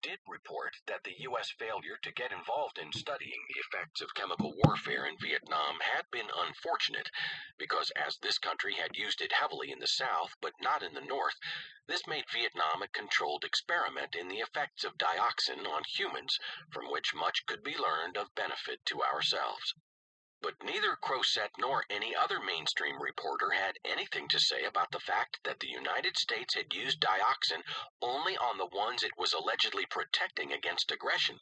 did report that the U.S. failure to get involved in studying the effects of chemical warfare in Vietnam had been unfortunate, because as this country had used it heavily in the South but not in the North, this made Vietnam a controlled experiment in the effects of dioxin on humans, from which much could be learned of benefit to ourselves. But neither Crowsett nor any other mainstream reporter had anything to say about the fact that the United States had used dioxin only on the ones it was allegedly protecting against aggression,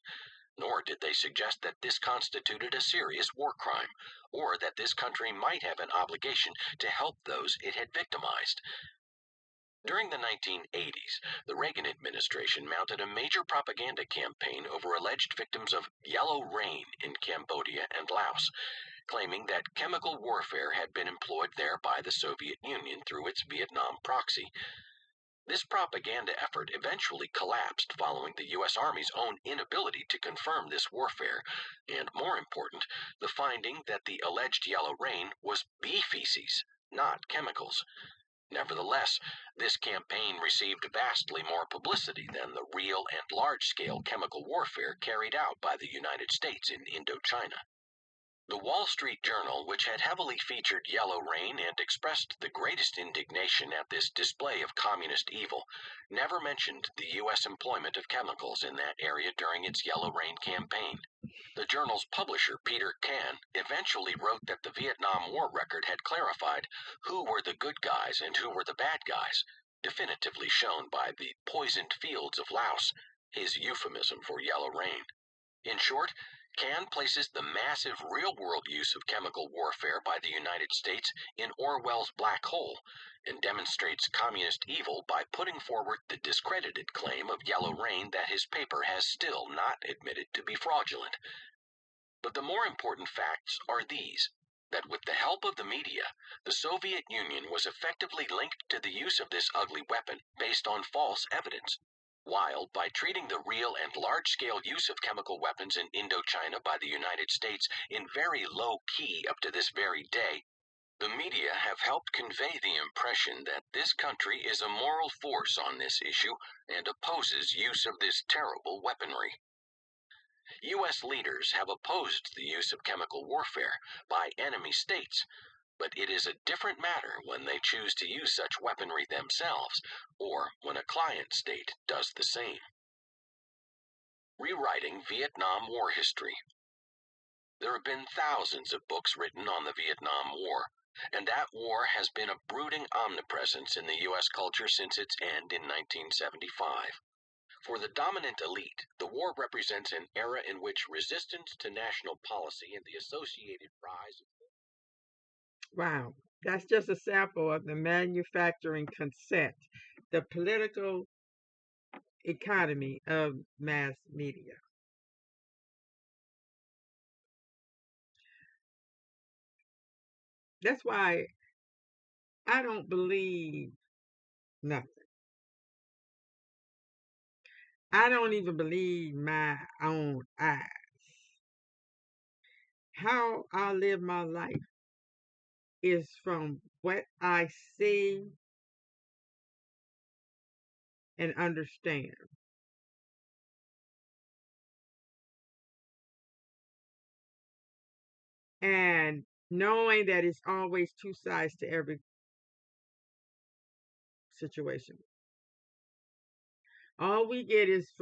nor did they suggest that this constituted a serious war crime, or that this country might have an obligation to help those it had victimized. During the 1980s, the Reagan administration mounted a major propaganda campaign over alleged victims of yellow rain in Cambodia and Laos, claiming that chemical warfare had been employed there by the Soviet Union through its Vietnam proxy. This propaganda effort eventually collapsed following the U.S. Army's own inability to confirm this warfare, and more important, the finding that the alleged yellow rain was bee feces, not chemicals. Nevertheless, this campaign received vastly more publicity than the real and large-scale chemical warfare carried out by the United States in Indochina. The Wall Street Journal, which had heavily featured yellow rain and expressed the greatest indignation at this display of communist evil, never mentioned the U.S. employment of chemicals in that area during its yellow rain campaign. The journal's publisher, Peter Kahn, eventually wrote that the Vietnam War record had clarified who were the good guys and who were the bad guys, definitively shown by the poisoned fields of Laos, his euphemism for yellow rain. In short, Kahn places the massive real-world use of chemical warfare by the United States in Orwell's black hole, and demonstrates communist evil by putting forward the discredited claim of yellow rain that his paper has still not admitted to be fraudulent. But the more important facts are these: that with the help of the media, the Soviet Union was effectively linked to the use of this ugly weapon based on false evidence, while by treating the real and large-scale use of chemical weapons in Indochina by the United States in very low key up to this very day, the media have helped convey the impression that this country is a moral force on this issue and opposes use of this terrible weaponry. U.S. leaders have opposed the use of chemical warfare by enemy states, but it is a different matter when they choose to use such weaponry themselves, or when a client state does the same. Rewriting Vietnam War history. There have been thousands of books written on the Vietnam War, and that war has been a brooding omnipresence in the U.S. culture since its end in 1975. For the dominant elite, the war represents an era in which resistance to national policy and the associated rise of... Wow, that's just a sample of the manufacturing consent, the political economy of mass media. That's why I don't believe nothing. I don't even believe my own eyes. How I live my life is from what I see and understand. And knowing that it's always two sides to every situation. All we get is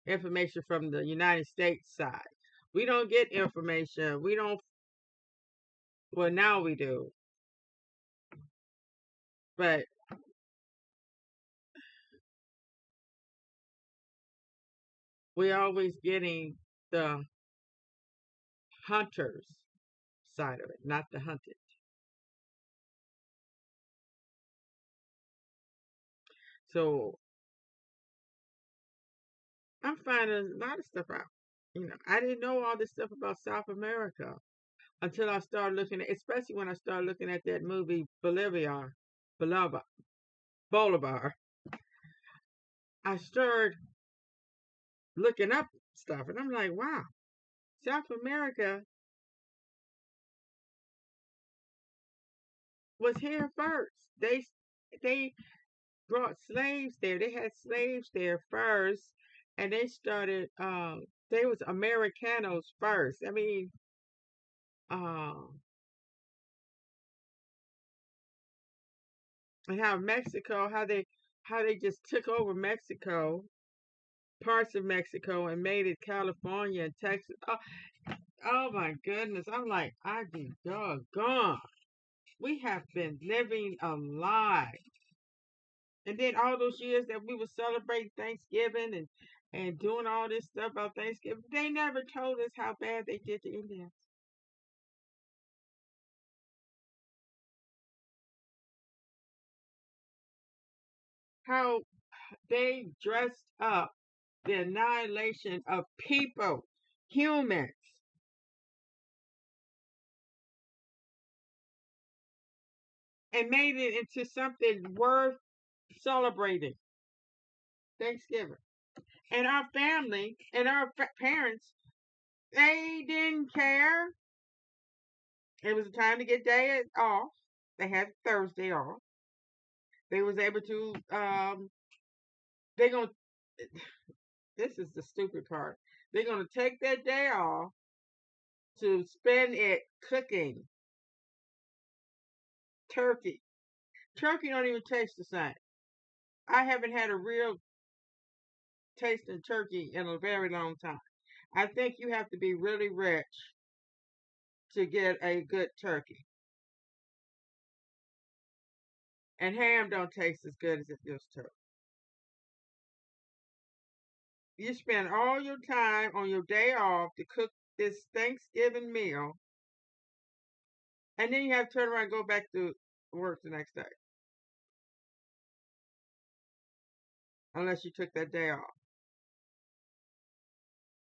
information from the United States side. We don't get information. We don't. Well, now we do, but we're always getting the hunters side of it, not the hunted. So I'm finding a lot of stuff out. I didn't know all this stuff about South America until I started looking at, especially when I started looking at that movie Bolivar, Bolivar. I started looking up stuff, and I'm like, wow, South America was here first. They brought slaves there. They had slaves there first, and they started. They was Americanos first. I mean, uh, and how Mexico, how they just took over Mexico, parts of Mexico, and made it California and Texas. Oh, oh my goodness! I'm like, I be doggone. We have been living a lie. And then all those years that we were celebrating Thanksgiving and doing all this stuff about Thanksgiving, they never told us how bad they did the Indians. How they dressed up the annihilation of people, humans, and made it into something worth celebrating. Thanksgiving. And our family and our parents, they didn't care. It was a time to get day off. They had Thursday off. They was able to they gonna this is the stupid part. They're gonna take that day off to spend it cooking turkey. Turkey don't even taste the same. I haven't had a real taste in turkey in a very long time. I think you have to be really rich to get a good turkey. And ham don't taste as good as it used to. You spend all your time on your day off to cook this Thanksgiving meal, and then you have to turn around and go back to work the next day, unless you took that day off.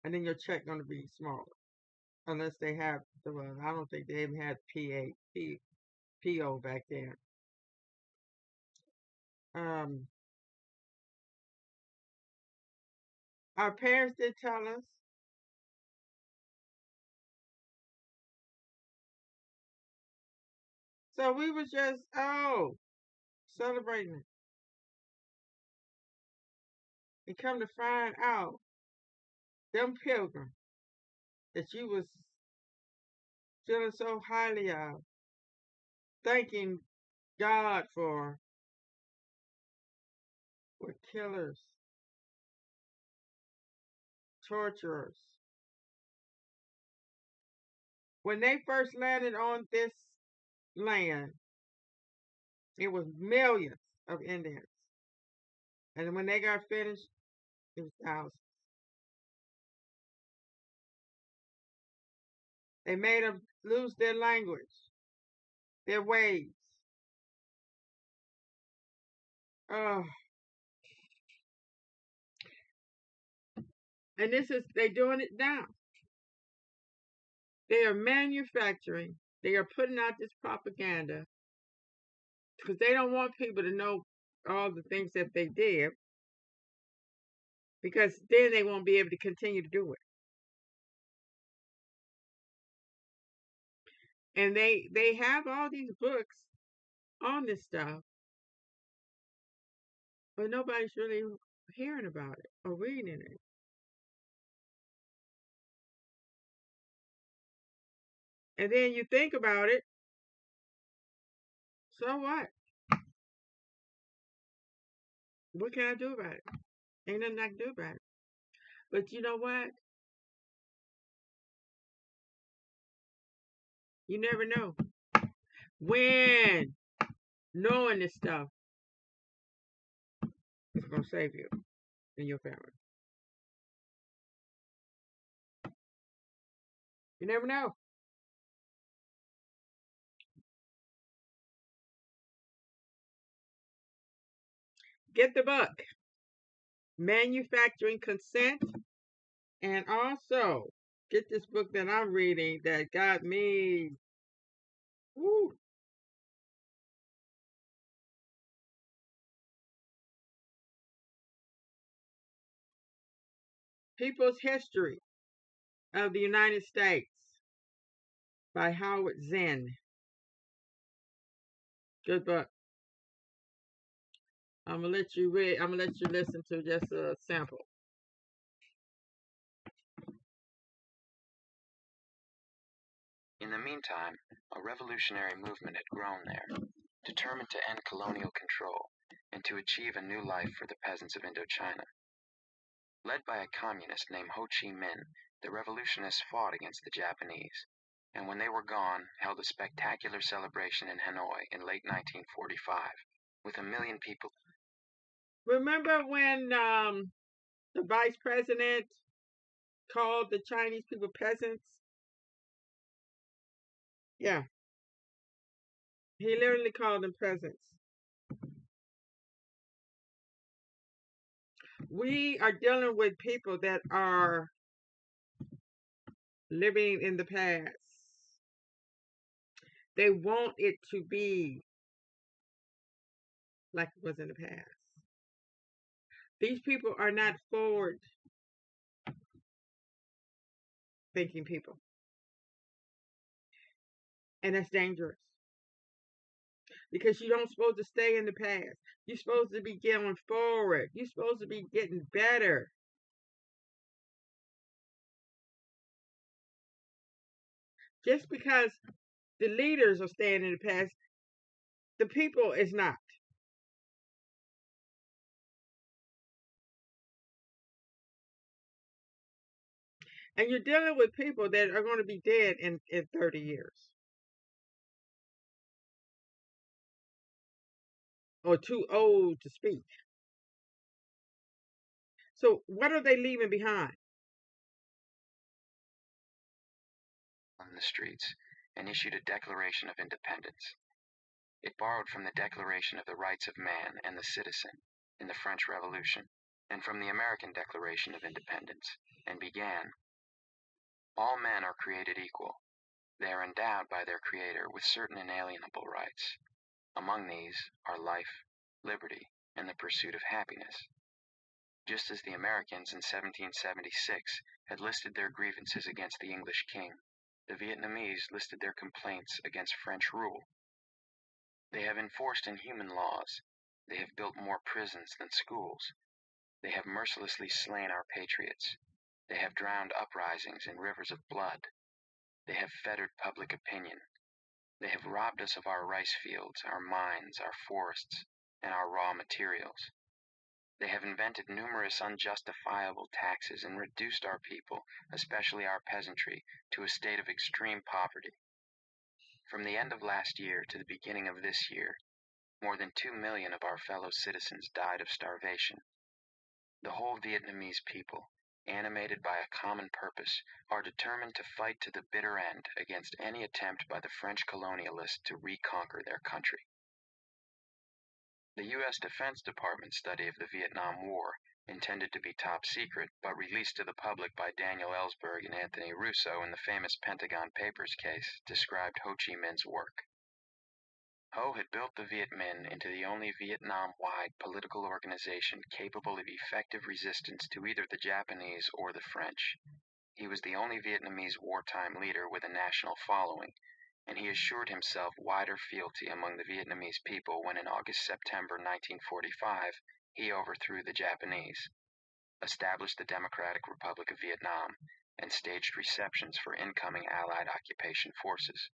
And then your check going to be smaller, unless they have the. Well, I don't think they even had PO back then. Um, our parents did tell us, so we was just celebrating it. And come to find out, them pilgrims that you was feeling so highly of, thanking God for, were killers, torturers. When they first landed on this land, it was millions of Indians. And when they got finished, it was thousands. They made them lose their language, their ways. Oh, and this is, they're doing it now. They are manufacturing, they are putting out this propaganda because they don't want people to know all the things that they did, because then they won't be able to continue to do it. And they have all these books on this stuff, but nobody's really hearing about it or reading it. And then you think about it, so what? What can I do about it? Ain't nothing I can do about it. But you know what? You never know when knowing this stuff is going to save you and your family. You never know. Get the book, Manufacturing Consent, and also get this book that I'm reading that got me. Woo, People's History of the United States by Howard Zinn. Good book. I'm gonna let you read. I'm gonna let you listen to just a sample. In the meantime, a revolutionary movement had grown there, determined to end colonial control and to achieve a new life for the peasants of Indochina. Led by a communist named Ho Chi Minh, the revolutionists fought against the Japanese, and when they were gone, held a spectacular celebration in Hanoi in late 1945, with 1 million people. Remember when the vice president called the Chinese people peasants? Yeah, he literally called them peasants. We are dealing with people that are living in the past. They want it to be like it was in the past. These people are not forward thinking people. And that's dangerous. Because you don't supposed to stay in the past. You're supposed to be going forward. You're supposed to be getting better. Just because the leaders are staying in the past, the people is not. And you're dealing with people that are going to be dead in 30 years. Or too old to speak. So what are they leaving behind? On the streets and issued a Declaration of Independence. It borrowed from the Declaration of the Rights of Man and the Citizen in the French Revolution, and from the American Declaration of Independence, and began, "All men are created equal. They are endowed by their Creator with certain inalienable rights. Among these are life, liberty, and the pursuit of happiness." Just as the Americans in 1776 had listed their grievances against the English king, the Vietnamese listed their complaints against French rule. They have enforced inhuman laws. They have built more prisons than schools. They have mercilessly slain our patriots. They have drowned uprisings in rivers of blood. They have fettered public opinion. They have robbed us of our rice fields, our mines, our forests, and our raw materials. They have invented numerous unjustifiable taxes and reduced our people, especially our peasantry, to a state of extreme poverty. From the end of last year to the beginning of this year, more than 2 million of our fellow citizens died of starvation. The whole Vietnamese people, animated by a common purpose, are determined to fight to the bitter end against any attempt by the French colonialists to reconquer their country. The U.S. Defense Department study of the Vietnam War, intended to be top secret but released to the public by Daniel Ellsberg and Anthony Russo in the famous Pentagon Papers case, described Ho Chi Minh's work. Ho had built the Viet Minh into the only Vietnam-wide political organization capable of effective resistance to either the Japanese or the French. He was the only Vietnamese wartime leader with a national following, and he assured himself wider fealty among the Vietnamese people when in August-September 1945 he overthrew the Japanese, established the Democratic Republic of Vietnam, and staged receptions for incoming Allied occupation forces.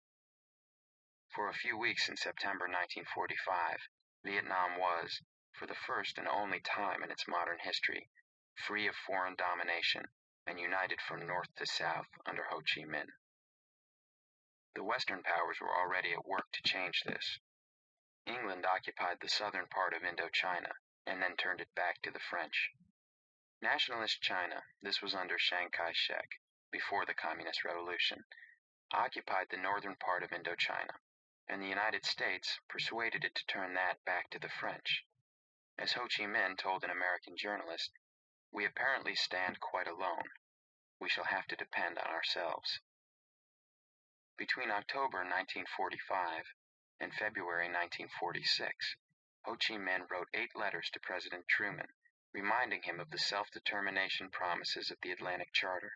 For a few weeks in September 1945, Vietnam was, for the first and only time in its modern history, free of foreign domination and united from north to south under Ho Chi Minh. The Western powers were already at work to change this. England occupied the southern part of Indochina and then turned it back to the French. Nationalist China, this was under Chiang Kai-shek, before the Communist Revolution, occupied the northern part of Indochina, and the United States persuaded it to turn that back to the French. As Ho Chi Minh told an American journalist, "We apparently stand quite alone. We shall have to depend on ourselves." Between October 1945 and February 1946, Ho Chi Minh wrote 8 letters to President Truman, reminding him of the self-determination promises of the Atlantic Charter.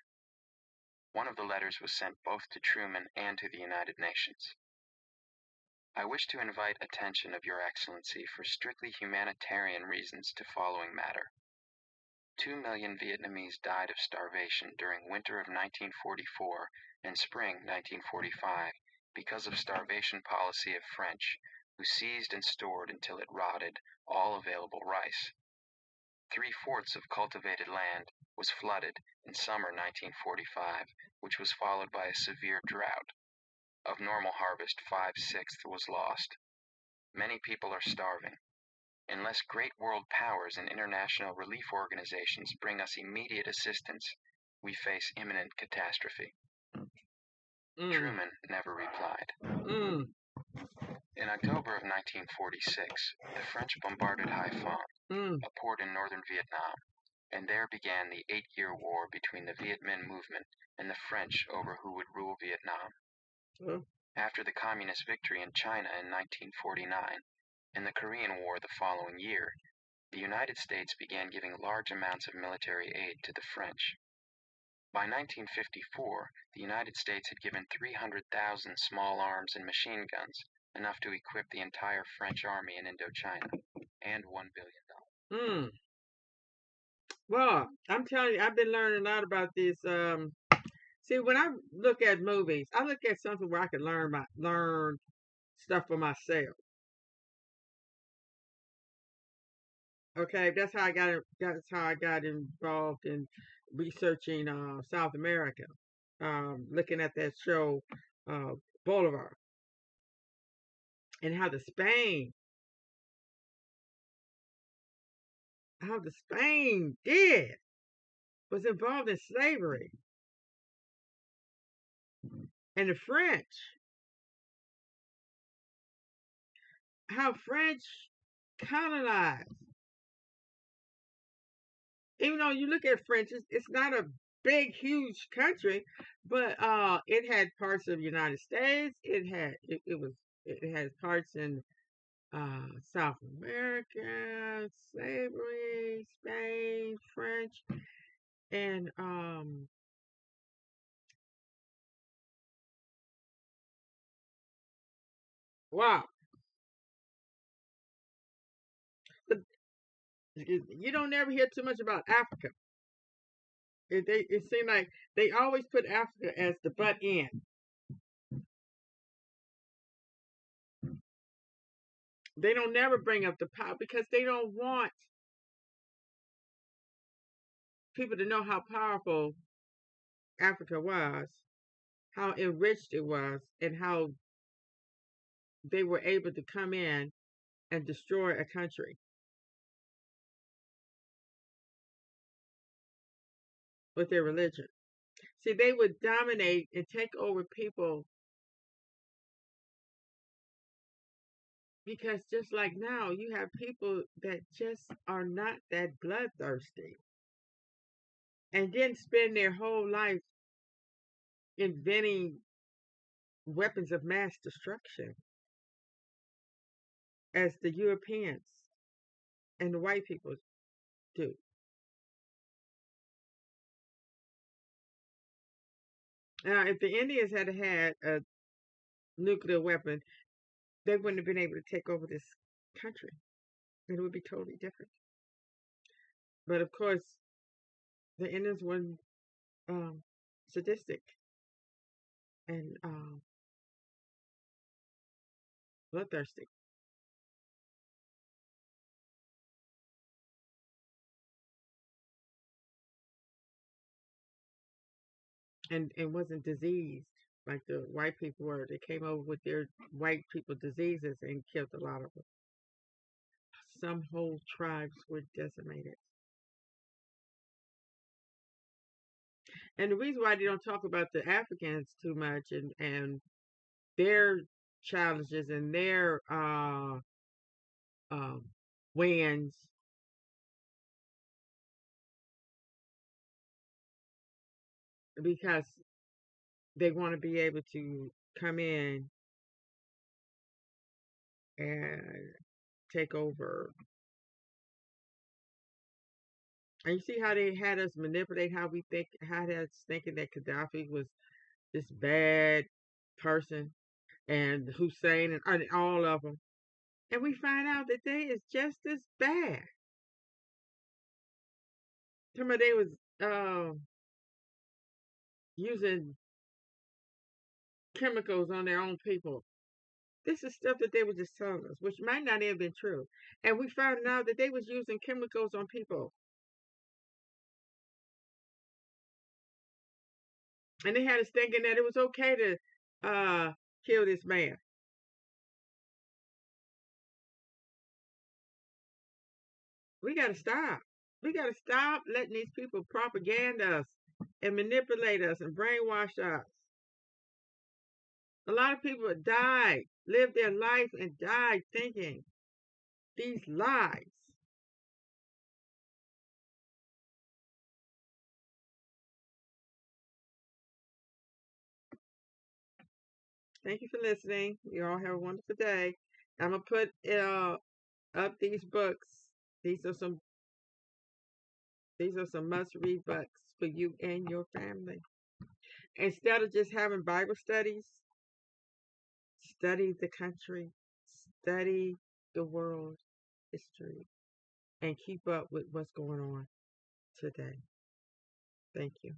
One of the letters was sent both to Truman and to the United Nations. I wish to invite attention of Your Excellency for strictly humanitarian reasons to following matter. 2 million Vietnamese died of starvation during winter of 1944 and spring 1945 because of starvation policy of French, who seized and stored until it rotted all available rice. 3/4 of cultivated land was flooded in summer 1945, which was followed by a severe drought. Of normal harvest, 5/6 was lost. Many people are starving. Unless great world powers and international relief organizations bring us immediate assistance, we face imminent catastrophe. Truman never replied. In October of 1946, the French bombarded Haiphong, a port in northern Vietnam, and there began the 8-year war between the Viet Minh movement and the French over who would rule Vietnam. After the communist victory in China in 1949 and the Korean War the following year, the United States began giving large amounts of military aid to the French. By 1954, the United States had given 300,000 small arms and machine guns, enough to equip the entire French army in Indochina, and $1 billion. Well, I'm telling you, I've been learning a lot about this. See, when I look at movies, I look at something where I can learn stuff for myself. Okay, that's how I got involved in researching South America. Looking at that show, Bolivar, and how the Spain was involved in slavery, and the French, how French colonized. Even though you look at French, it's not a big, huge country, but it had parts of the United States. It had parts in South America, slavery, Spain, French, and wow. But you don't ever hear too much about Africa. It seemed like they always put Africa as the butt end. They don't never bring up the power because they don't want people to know how powerful Africa was, how enriched it was, and how they were able to come in and destroy a country with their religion. See, they would dominate and take over people because just like now, you have people that just are not that bloodthirsty and then spend their whole life inventing weapons of mass destruction as the Europeans and the white people do. Now, if the Indians had had a nuclear weapon, they wouldn't have been able to take over this country. It would be totally different. But of course, the Indians were sadistic and bloodthirsty. And wasn't diseased like the white people were. They came over with their white people diseases and killed a lot of them. Some whole tribes were decimated. And the reason why they don't talk about the Africans too much and their challenges and their um, wins because they want to be able to come in and take over. And you see how they had us manipulate how we think, how that's thinking that Gaddafi was this bad person. and Hussein and all of them. And we find out that they is just as bad. Remember they was using chemicals on their own people. This is stuff that they were just telling us, which might not have been true. And we found out that they was using chemicals on people. And they had us thinking that it was okay to kill this man. We gotta stop. We gotta stop letting these people propaganda us and manipulate us and brainwash us. A lot of people have died, lived their life and died thinking these lies. Thank you for listening. You all have a wonderful day. I'm gonna put up these books. These are some must read books for you and your family. Instead of just having Bible studies, study the country, study the world history, and keep up with what's going on today. Thank you.